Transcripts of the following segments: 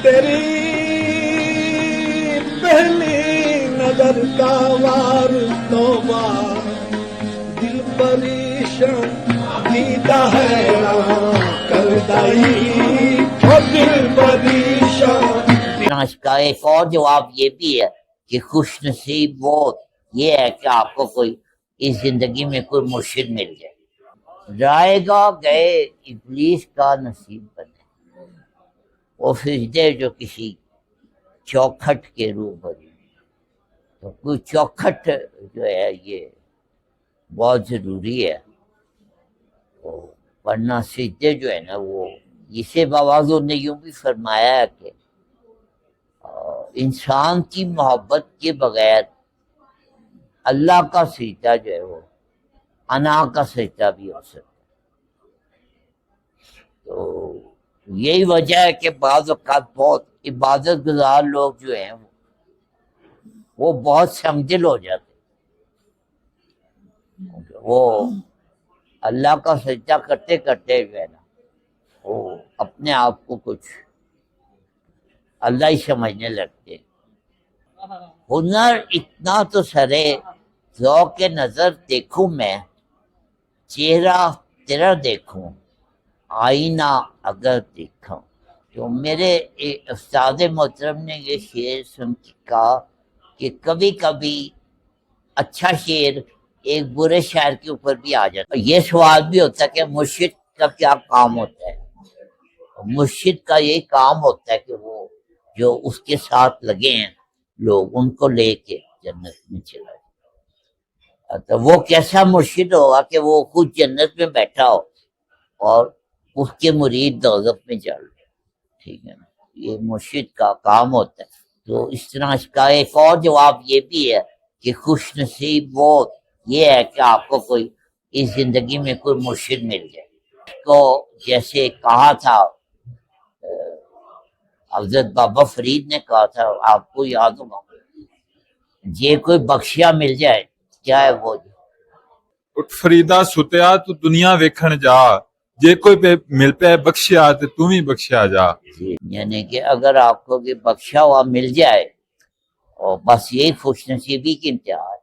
تیری پہلی نظر کا وار توبہ دل پریشان دیتا ہے کردائی اور دل پریشان. اس کا ایک اور جواب یہ بھی ہے کہ خوش نصیب وہ یہ ہے کہ آپ کو کوئی اس زندگی میں کوئی مرشد مل جائے. جائے گا گئے ابلیس کا نصیب بنے وہ سجدے جو کسی چوکھٹ کے روبرو. تو کوئی چوکھٹ جو ہے یہ بہت ضروری ہے، ورنہ سجدے جو ہے نا وہ اسے بابا نے یوں بھی فرمایا ہے کہ انسان کی محبت کے بغیر اللہ کا سجدہ جو ہے وہ انا کا سجدہ بھی ہو سکتا ہے. تو یہی وجہ ہے کہ بعض اوقات بہت عبادت گزار لوگ جو ہیں وہ بہت سنگدل ہو جاتے ہیں. وہ اللہ کا سجدہ کرتے کرتے جو ہے نا وہ اپنے آپ کو کچھ اللہ ہی سمجھنے لگتے. ہنر اتنا تو سرے ذوق نظر دیکھوں میں، چہرہ تیرا دیکھوں آئینہ اگر دیکھوں. تو میرے استاد محترم نے یہ شعر سن کے کہا کہ کبھی کبھی اچھا شعر ایک برے شاعر کے اوپر بھی آ جاتا ہے. یہ سوال بھی ہوتا ہے کہ مرشد کا کیا کام ہوتا ہے. مرشد کا یہی کام ہوتا ہے کہ وہ جو اس کے ساتھ لگے ہیں لوگ ان کو لے کے جنت میں چلا جائے. تو وہ کیسا مرشد ہوگا کہ وہ خود جنت میں بیٹھا ہو اور اس کے مرید دوزخ میں جل رہے. ٹھیک ہے نا، یہ مرشد کا کام ہوتا ہے. تو اس طرح اس کا ایک اور جواب یہ بھی ہے کہ خوش نصیب وہ یہ ہے کہ آپ کو کوئی اس زندگی میں کوئی مرشد مل جائے. کو جیسے کہا تھا حضرت بابا فرید نے کہا تھا، آپ کو یاد ہوگا، یہ کوئی بخشیا مل جائے. کیا ہے وہ؟ اٹھ فریدا ستیا تو دنیا ویکھن جا، جے کوئی پہ مل پہ بخشیا تو تم ہی بخشیا جا. یعنی کہ اگر آپ کو کہ بخشا ہوا مل جائے اور بس یہی خوش نصیبی کی انتہا ہے،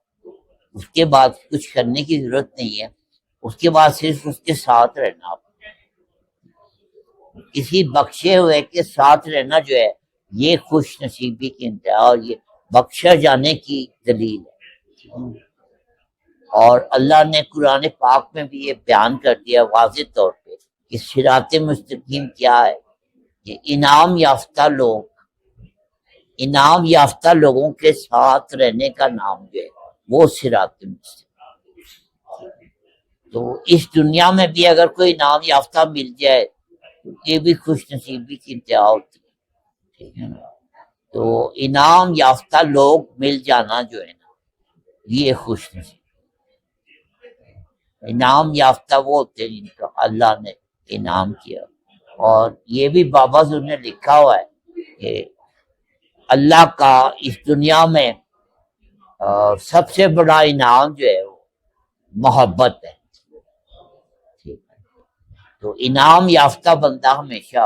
اس کے بعد کچھ کرنے کی ضرورت نہیں ہے. اس کے بعد صرف اس کے ساتھ رہنا. آپ کسی بخشے ہوئے کے ساتھ رہنا جو ہے یہ خوش نصیبی کی انتہا اور یہ بخشا جانے کی دلیل ہے. اور اللہ نے قرآن پاک میں بھی یہ بیان کر دیا واضح طور پہ کہ صراط مستقیم کیا ہے. کہ انعام یافتہ لوگوں کے ساتھ رہنے کا نام جو ہے وہ صراط مستقیم. تو اس دنیا میں بھی اگر کوئی انعام یافتہ مل جائے تو یہ بھی خوش نصیبی کی انتہا ہوتی ہے. ٹھیک ہے نا. تو انعام یافتہ لوگ مل جانا جو ہے نا یہ خوش نصیبی. انعام یافتہ وہ ہوتے ہیں جن کا اللہ نے انعام کیا. اور یہ بھی بابا زور نے لکھا ہوا ہے کہ اللہ کا اس دنیا میں سب سے بڑا انعام جو ہے وہ محبت ہے. تو انعام یافتہ بندہ ہمیشہ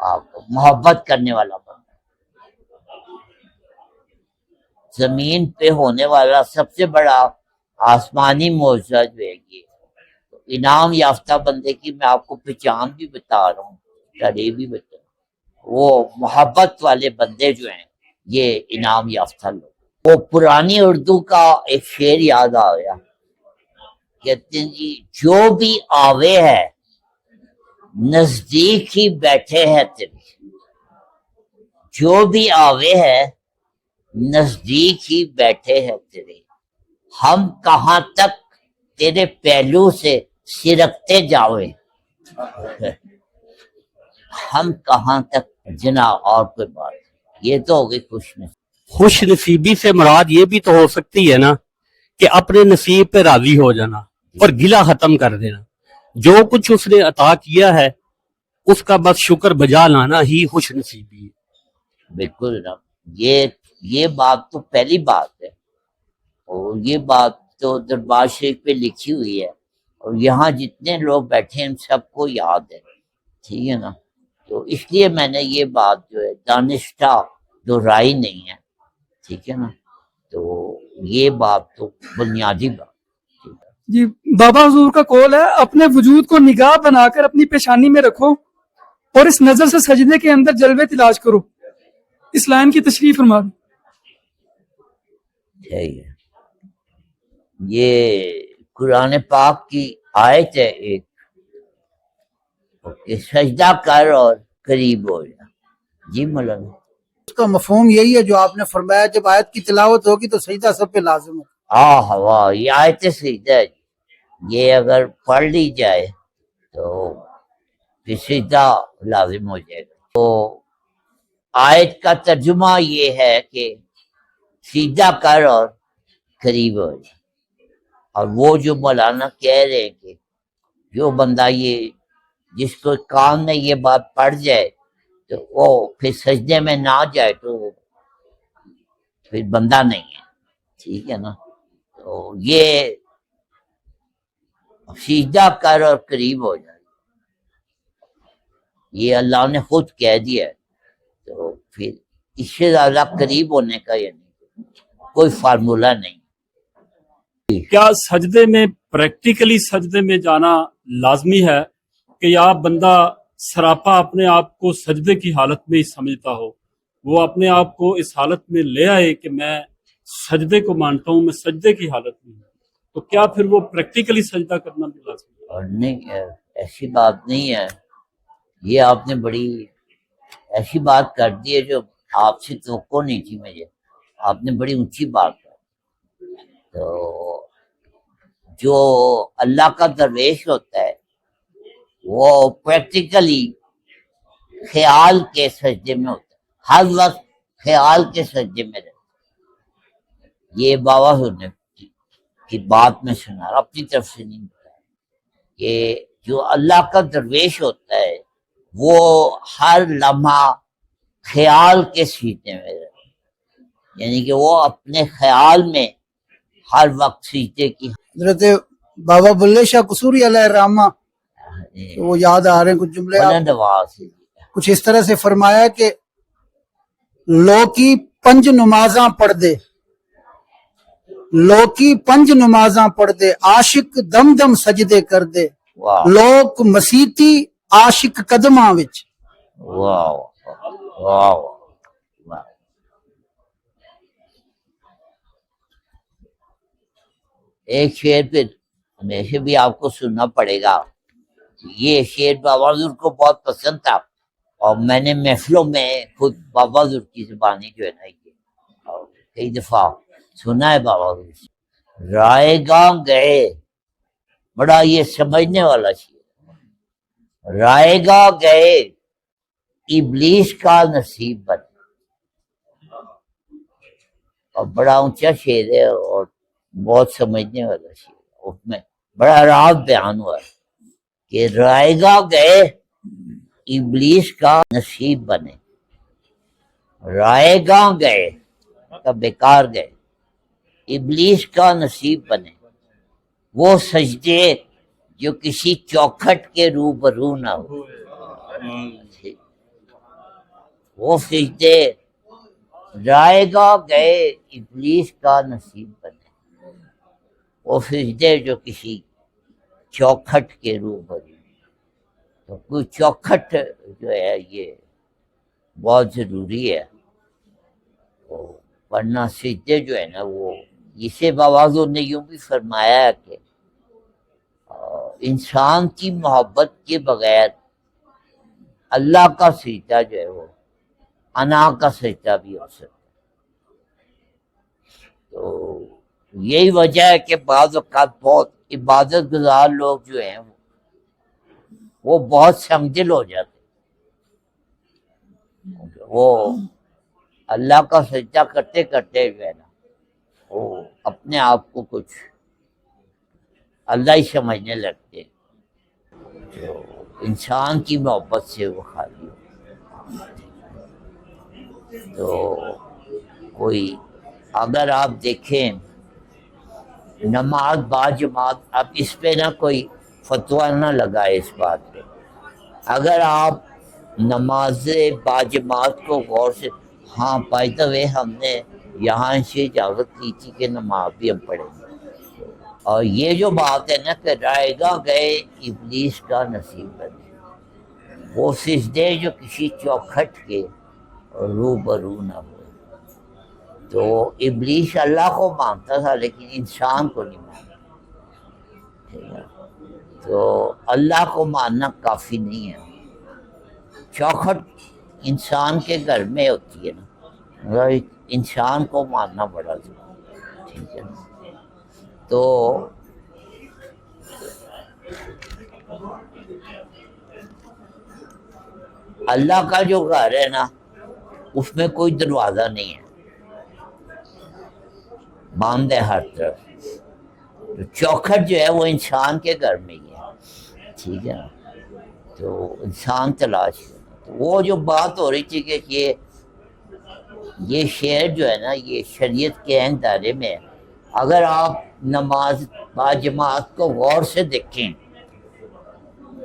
آپ محبت کرنے والا بندہ. زمین پہ ہونے والا سب سے بڑا آسمانی معجزہ جو ہے یہ انعام یافتہ بندے کی میں آپ کو پہچان بھی بتا رہا ہوں، تعریف بھی بتا رہا ہوں. وہ محبت والے بندے جو ہیں یہ انعام یافتہ لوگ. وہ پرانی اردو کا ایک شعر یاد آ گیا، کہتے ہیں جی جو بھی آوے ہے نزدیک ہی بیٹھے ہیں تیرے، جو بھی آوے ہے نزدیک ہی بیٹھے ہیں تیرے، ہم کہاں تک تیرے پہلو سے سرکتے جاوے. ہم کہاں تک جنا اور کوئی بات. یہ تو ہو گئی خوش نصیبی سے مراد یہ بھی تو ہو سکتی ہے نا کہ اپنے نصیب پہ راضی ہو جانا اور گلہ ختم کر دینا. جو کچھ اس نے عطا کیا ہے اس کا بس شکر بجا لانا ہی خوش نصیبی ہے. بالکل نا. یہ بات تو پہلی بات ہے، اور یہ بات تو دربار شریف پہ لکھی ہوئی ہے اور یہاں جتنے لوگ بیٹھے ہیں ان سب کو یاد ہے. ٹھیک ہے نا. تو اس لیے میں نے یہ بات جو ہے دانشتہ دہرائی نہیں ہے، ٹھیک ہے نا، تو یہ بات تو بنیادی بات. جی بابا حضور کا قول ہے اپنے وجود کو نگاہ بنا کر اپنی پیشانی میں رکھو اور اس نظر سے سجدے کے اندر جلوے تلاش کرو. اس لائن کی تشریح فرما دیں. صحیح ہے، یہ قرآن پاک کی آیت ہے ایک کہ سجدہ کر اور قریب ہو جا. جی مولانا. اس کا مفہوم یہی ہے جو آپ نے فرمایا جب آیت کی تلاوت ہوگی تو سجدہ سب پہ لازم ہے. واہ یہ آیت سجدہ ہے، یہ اگر پڑھ لی جائے تو پھر سجدہ لازم ہو جائے گا. تو آیت کا ترجمہ یہ ہے کہ سجدہ کر اور قریب ہو جائے. اور وہ جو مولانا کہہ رہے ہیں کہ جو بندہ یہ جس کو کان میں یہ بات پڑ جائے تو وہ پھر سجدے میں نہ جائے تو پھر بندہ نہیں ہے، ٹھیک ہے نا. تو یہ سجدہ کر اور قریب ہو جائے، یہ اللہ نے خود کہہ دیا ہے. تو پھر اس سے زیادہ قریب ہونے کا یعنی کوئی فارمولہ نہیں. کیا سجدے میں پریکٹیکلی سجدے میں جانا لازمی ہے کہ یا بندہ سراپا اپنے آپ کو سجدے کی حالت میں ہی سمجھتا ہو، وہ اپنے آپ کو اس حالت میں لے آئے کہ میں سجدے کو مانتا ہوں، میں سجدے کی حالت میں ہوں، تو کیا پھر وہ پریکٹیکلی سجدہ کرنا بھی لازمی ہے؟ اور نہیں، ایسی بات نہیں ہے. یہ آپ نے بڑی ایسی بات کر دی ہے جو آپ سے توقع نہیں تھی مجھے. آپ نے بڑی اونچی بات کر. تو جو اللہ کا درویش ہوتا ہے وہ پریکٹیکلی خیال کے سجدے میں ہوتا ہے، ہر وقت خیال کے سجدے میں رہتا ہے. یہ بابا ہونے کی بات میں سنا رہا، اپنی طرف سے نہیں بتایا کہ جو اللہ کا درویش ہوتا ہے وہ ہر لمحہ خیال کے سجدے میں رہتا ہے، یعنی کہ وہ اپنے خیال میں ہر وقت سجدے کی. حضرت بابا بلے شاہ قصوری علیہ الرحمہ وہ یاد آ رہے ہیں کچھ جملے بلند آواز سے کچھ اس طرح سے فرمایا کہ لوکی پنج نمازاں پڑھ دے، لوکی پنج نمازاں پڑھ دے، عاشق دم دم سجدے کر دے، واہ لوک مسیتی عاشق قدماں وچ. واہ واہ واہ. ایک شعر پہ ہمیشہ بھی آپ کو سننا پڑے گا. یہ شعر بابا حضور کو بہت پسند تھا اور میں نے محفلوں میں خود بابا حضور کی زبانی جو ہے نا یہ کئی دفعہ سنا ہے. بابا حضور رائے گاں گئے، بڑا یہ سمجھنے والا شعر. رائے گاں گئے ابلیس کا نصیب بنے، اور بڑا اونچا شعر ہے اور بہت سمجھنے والا شعر. اس میں بڑا راز بیان ہوا ہے کہ رائے گاہ گئے ابلیس کا نصیب بنے. رائے گاہ گئے کا بیکار گئے، ابلیس کا نصیب بنے. وہ سجدے جو کسی چوکھٹ کے روبرو نہ ہو، وہ سجدے رائے گاہ گئے ابلیس کا نصیب بنے. وہ سجدے جو کسی چوکھٹ کے روبرو، تو کوئی چوکھٹ جو ہے یہ بہت ضروری ہے. ورنہ سجدے جو ہے نا وہ اسے بابا حضور نے یوں بھی فرمایا ہے کہ انسان کی محبت کے بغیر اللہ کا سجدہ جو ہے وہ انا کا سجدہ بھی ہو سکتا ہے. تو یہی وجہ ہے کہ بعض اوقات بہت عبادت گزار لوگ جو ہیں وہ بہت سنگ دل ہو جاتے. وہ اللہ کا سجدہ کرتے کرتے جو ہے نا وہ اپنے آپ کو کچھ اللہ ہی سمجھنے لگتے، تو انسان کی محبت سے وہ خالی ہو. تو کوئی اگر آپ دیکھیں نماز با جماعت، اب اس پہ نہ کوئی فتویٰ نہ لگائے اس بات پہ. اگر آپ نماز باجماعت کو غور سے، ہاں بائی دا وے ہم نے یہاں سے اجازت کی تھی کہ نماز بھی ہم پڑھیں گے، اور یہ جو بات ہے نا کہ رائے گاہ گئے ابلیس کا نصیب بنے، وہ سجدے جو کسی چوکھٹ کے روبرو نہ ہو، تو ابلیس اللہ کو مانتا تھا لیکن انسان کو نہیں مانتا، ٹھیک ہے؟ تو اللہ کو ماننا کافی نہیں ہے، چوکھٹ انسان کے گھر میں ہوتی ہے نا، مگر انسان کو ماننا بڑا ضروری ہے، ٹھیک ہے نا؟ تو اللہ کا جو گھر ہے نا اس میں کوئی دروازہ نہیں ہے، بند ہے ہر طرف، تو چوکھٹ جو ہے وہ انسان کے گھر میں ہی ہے، ٹھیک ہے نا؟ تو انسان تلاش کرنا، تو وہ جو بات ہو رہی تھی کہ یہ شعر جو ہے نا یہ شریعت کے عین دائرے میں ہے، اگر آپ نماز باجماعت کو غور سے دیکھیں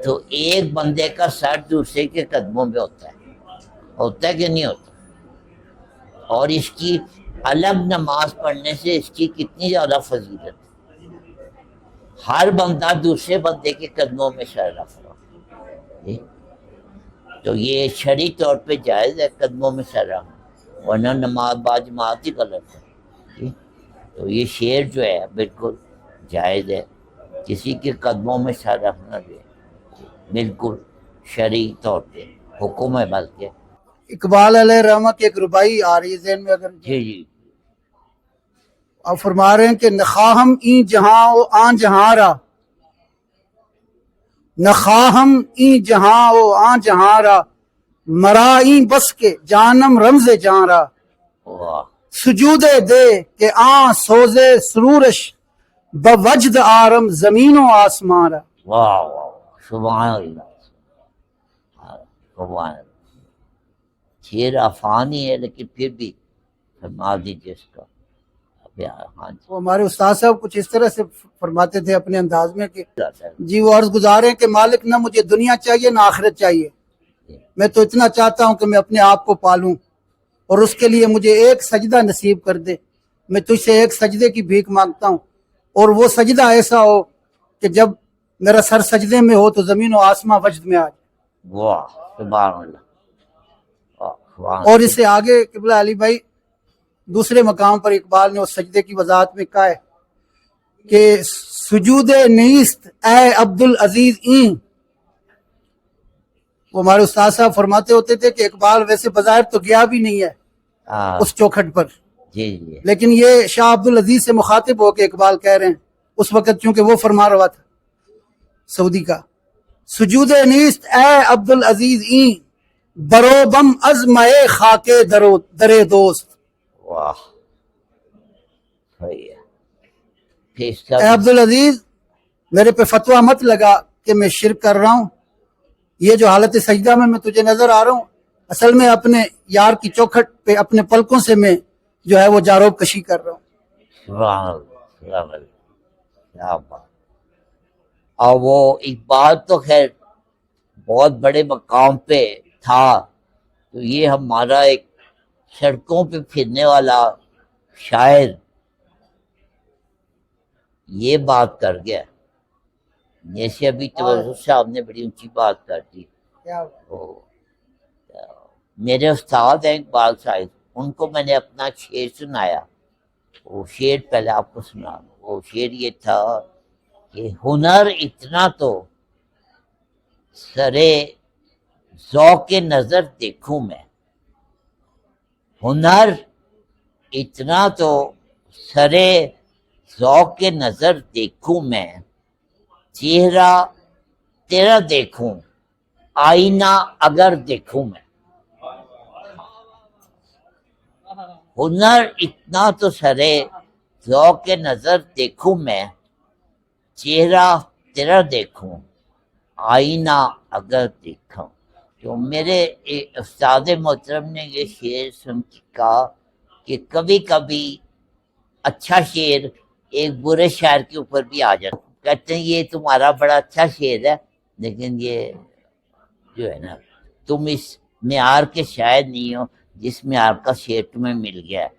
تو ایک بندے کا سر دوسرے کے قدموں میں ہوتا ہے کہ نہیں ہوتا، اور اس کی الگ نماز پڑھنے سے اس کی کتنی زیادہ فضیلت ہے، ہر بندہ دوسرے بندے کے قدموں میں سر رکھ رہا، تو یہ شرعی طور پہ جائز ہے قدموں میں سر رکھنا، ورنہ نماز باجماعت ہی غلط ہے، تو یہ شعر جو ہے بالکل جائز ہے، کسی کے قدموں میں سر رکھنا جو ہے بالکل شرعی طور پہ حکم ہے، بلکہ اقبال علیہ رحمہ کی ایک ربائی آ رہی ہے ذہن میں، اگر جی جی آپ فرما رہے ہیں کہ نخواہم این جہاں و آن جہاں را، نخواہم این جہاں و آن جہاں را، مرا این بس کے جانم رمز جہاں را، واہ سجود دے کہ آن سوزے سرورش بوجد آرم زمین و آسمان را۔ واہ واہ سبحان اللہ، سبحان اللہ، شعر آفانی ہے لیکن پھر بھی فرما دیجیے اس کا، ہاں وہ ہمارے استاد صاحب کچھ اس طرح سے فرماتے تھے اپنے انداز میں کہ جی جی وہ عرض گزار ہیں کہ مالک نہ مجھے دنیا چاہیے نہ آخرت چاہیے، میں تو اتنا چاہتا ہوں کہ میں اپنے آپ کو پالوں، اور اس کے لیے مجھے ایک سجدہ نصیب کر دے، میں تجھ سے ایک سجدے کی بھیک مانگتا ہوں، اور وہ سجدہ ایسا ہو کہ جب میرا سر سجدے میں ہو تو زمین و آسماں وجد میں آ جائے۔ واہ سبحان اللہ، واہ سبحان اور اللہ۔ اس سے آگے قبلہ علی بھائی دوسرے مقام پر اقبال نے اس سجدے کی وضاحت میں کہا ہے کہ سجود نیست اے عبدالعزیز این، وہ ہمارے استاد صاحب فرماتے ہوتے تھے کہ اقبال ویسے بظاہر تو گیا بھی نہیں ہے ہاں، اس چوکھٹ پر، جی جی لیکن یہ شاہ عبدالعزیز سے مخاطب ہو کے اقبال کہہ رہے ہیں، اس وقت چونکہ وہ فرما رہا تھا سعودی کا، سجود نیست اے عبدالعزیز این، برو بم از مئے خاک درے دوست، واہ صحیح ہے، پھر اس اے کا عبدالعزیز میرے پہ فتویٰ مت لگا کہ میں شرک کر رہا ہوں، یہ جو حالت سجدہ میں تجھے نظر آ رہا ہوں اصل میں اپنے یار کی چوکھٹ پہ اپنے پلکوں سے میں جو ہے وہ جاروب کشی کر رہا ہوں۔ سبحان اللہ، سبحان اللہ، کیا بات۔ اور وہ اقبال تو خیر بہت بڑے مقام پہ تھا، تو یہ ہمارا ایک سڑکوں پہ پھرنے والا شاعر یہ بات کر گیا، جیسے ابھی توجہ صاحب نے بڑی اونچی بات کر دی، میرے استاد ہیں اقبال صاحب، ان کو میں نے اپنا شعر سنایا، وہ شعر پہلے آپ کو سنا، وہ شعر یہ تھا کہ ہنر اتنا تو سرے ذوق نظر دیکھوں میں، ہنر اتنا تو سرے ذوق نظر دیکھوں میں، چہرہ تیرا دیکھوں آئینہ اگر دیکھوں میں، ہنر اتنا تو سرے ذوق نظر دیکھوں میں، چہرہ تیرا دیکھوں آئینہ اگر دیکھوں۔ تو میرے استاد محترم نے یہ شعر سن کے کہا کہ کبھی کبھی اچھا شعر ایک برے شاعر کے اوپر بھی آ جاتا، کہتے ہیں یہ تمہارا بڑا اچھا شعر ہے لیکن یہ جو ہے نا تم اس معیار کے شاعر نہیں ہو جس معیار کا شعر تمہیں مل گیا ہے۔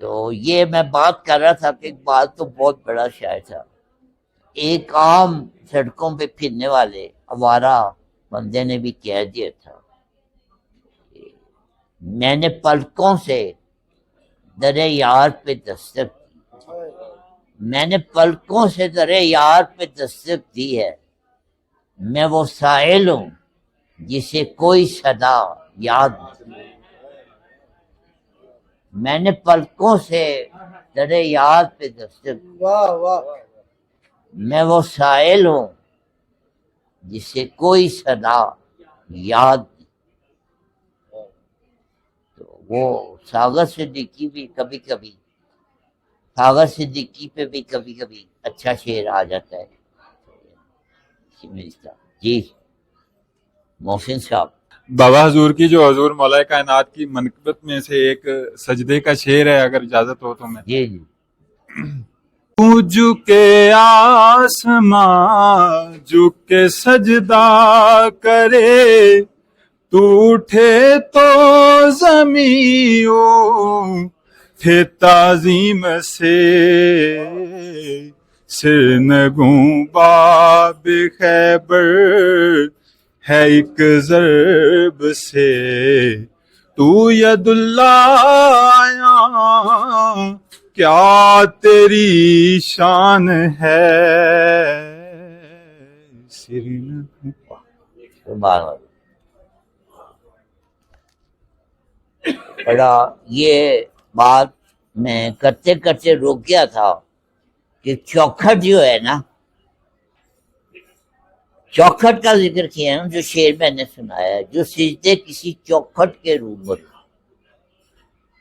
تو یہ میں بات کر رہا تھا کہ اقبال تو بہت بڑا شاعر تھا، ایک عام سڑکوں پہ پھرنے والے آوارہ بندے نے بھی کہہ دیا تھا، میں نے پلکوں سے در یار پہ دستک، میں نے پلکوں سے در یار پہ دستک دی ہے، میں وہ سائل ہوں جسے کوئی صدا یاد نہیں، میں نے پلکوں سے در یار پہ دستک، واہ واہ، میں وہ سائل ہوں جسے کوئی صدا یاد نہیں۔ تو وہ ساغر صدیقی بھی کبھی کبھی، ساغر صدیقی پہ بھی کبھی کبھی اچھا شعر آ جاتا ہے۔ جی محسن صاحب، بابا حضور کی جو حضور مولا کائنات کی منقبت میں سے ایک سجدے کا شعر ہے، اگر اجازت ہو تو میں جی جی جھکے آسمان جھکے سجدہ کرے، تو اٹھے تو زمین اٹھے تعظیم سے، سرنگوں باب خیبر ہے ایک ضرب سے، تو ید اللہ آیا کیا تیری شان ہے، سبحان اللہ۔ بڑا یہ بات میں کرتے کرتے رک گیا تھا کہ چوکھٹ جو ہے نا، چوکھٹ کا ذکر کیا ہے، جو شعر میں نے سنایا ہے، جو سجدے کسی چوکھٹ کے روبرو،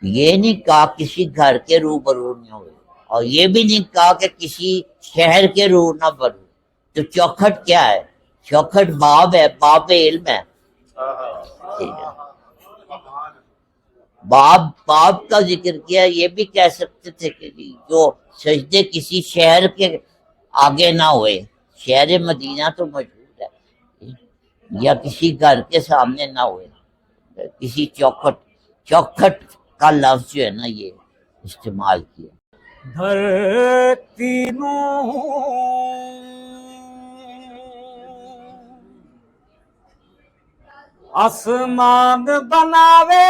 یہ نہیں کہا کسی گھر کے روبرو نہیں ہوئے، اور یہ بھی نہیں کہا کہ کسی شہر کے رو نہ برو۔ تو چوکھٹ کیا ہے؟ چوکھٹ باب ہے، باب علم ہے، باب کا ذکر کیا۔ یہ بھی کہہ سکتے تھے کہ جو سجدے کسی شہر کے آگے نہ ہوئے، شہر مدینہ تو مشہور ہے، یا کسی گھر کے سامنے نہ ہوئے، کسی چوکھٹ کا لفظ جو ہے نا یہ استعمال کیا۔ دھرتی نو آسمان بناوے،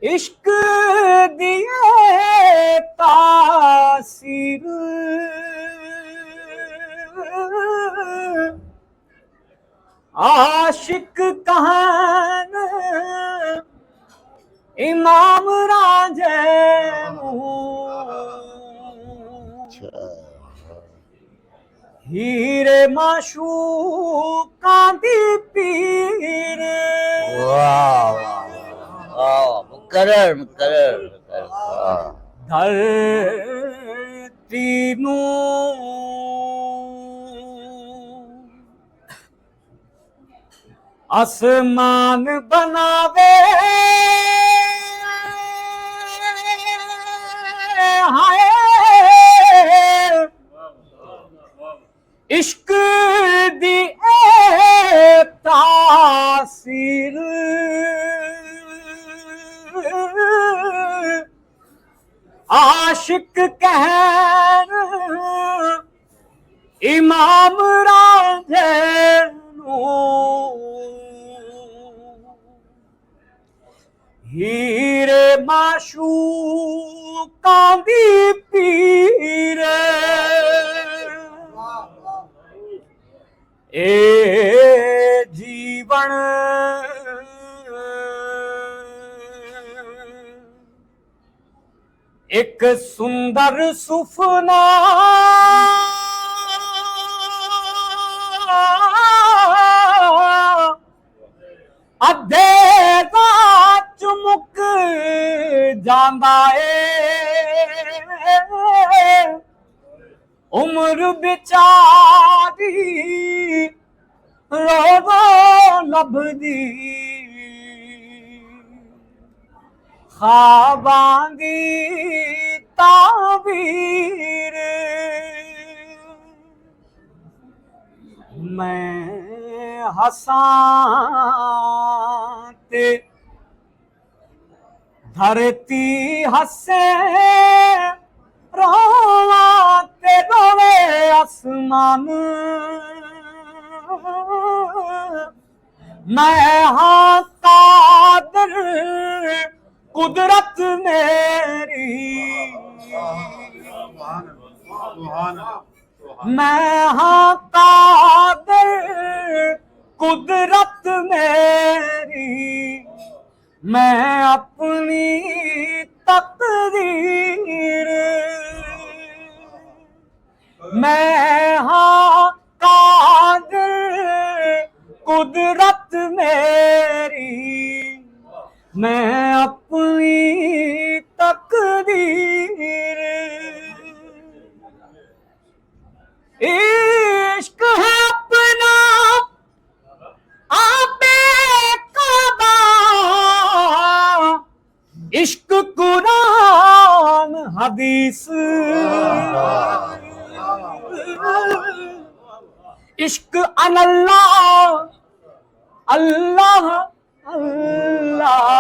عشق دیے تاثیر، عاشق کہن امام راجے ہیرے معشوقاں دی پیر، واہ مقرر دھرتی نو آسمان بناوے، ہائے عشق دی اے تاثیر، عاشق کہن امام راجے ہیرے معشوقاں دی پیر، اے جیون ایک سندر سفنا، ادھے چمک جاندا اے، عمر بیچاری روزو لبدی، خواباں دی تعبیر، میں ہساں تے دھرتی ہسے رواں تے روے آسمان میں ہاں قادر قدرت میری میں ہاں قادر قدرت میری میں اپنی تقدیر میں ہاں قادر قدرت میری میں اپنی تقدیر عشق ہے اپنا آپ کعبہ عشق قرآن حدیث عشق ان اللہ اللہ اللہ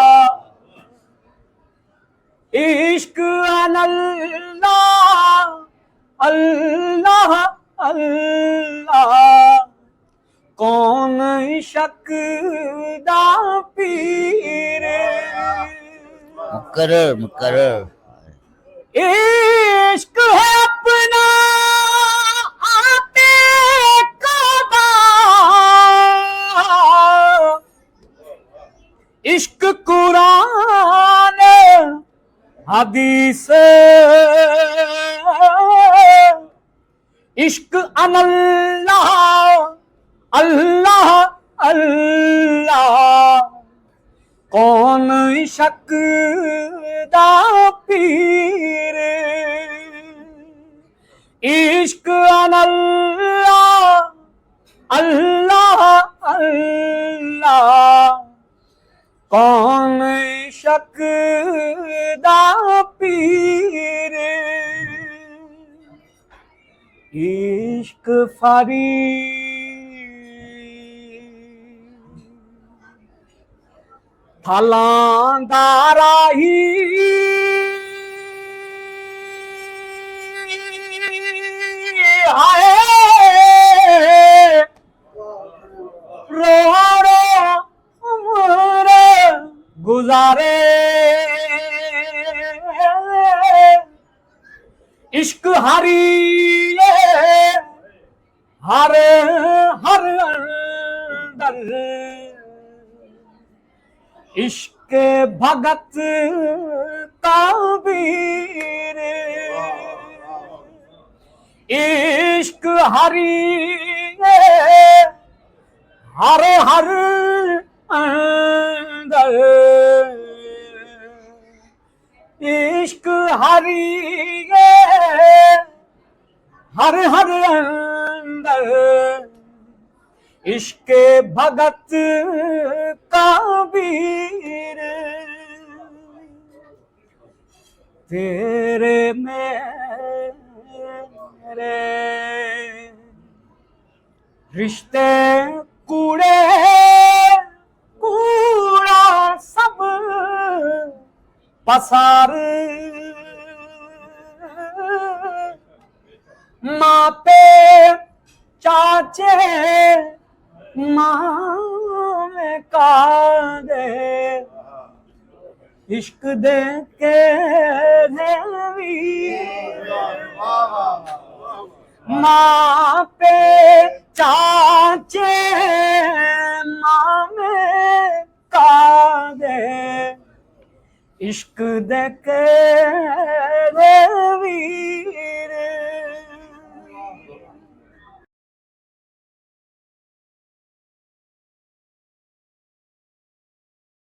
عشق ان اللہ اللہ اللہ کون شک دا پیر مقرر مقرر عشق ہے اپنا آپ کعبہ عشق قرآن حدیث عشق ان اللہ اللہ اللہ کون شک دا پیر عشق ان اللہ اللہ اللہ کون شک دا پیر عشق فرید پھلاں داراہی ہائے رو رو عمر گزارے عشق ہری ہر ہر اندر عشق بھگت تعبیر عشق ہری ہر ہر اندر عشق ہری ہر ہر اندر عشق بھگت کبیر تیرے میرے رشتے کوڑے کوڑا سب پسار ماں پہ چاچے ماں میں کا دے عشق دے کے دیوی ماں پہ چاچے ماں میں کا دے عشق دے کے دیوی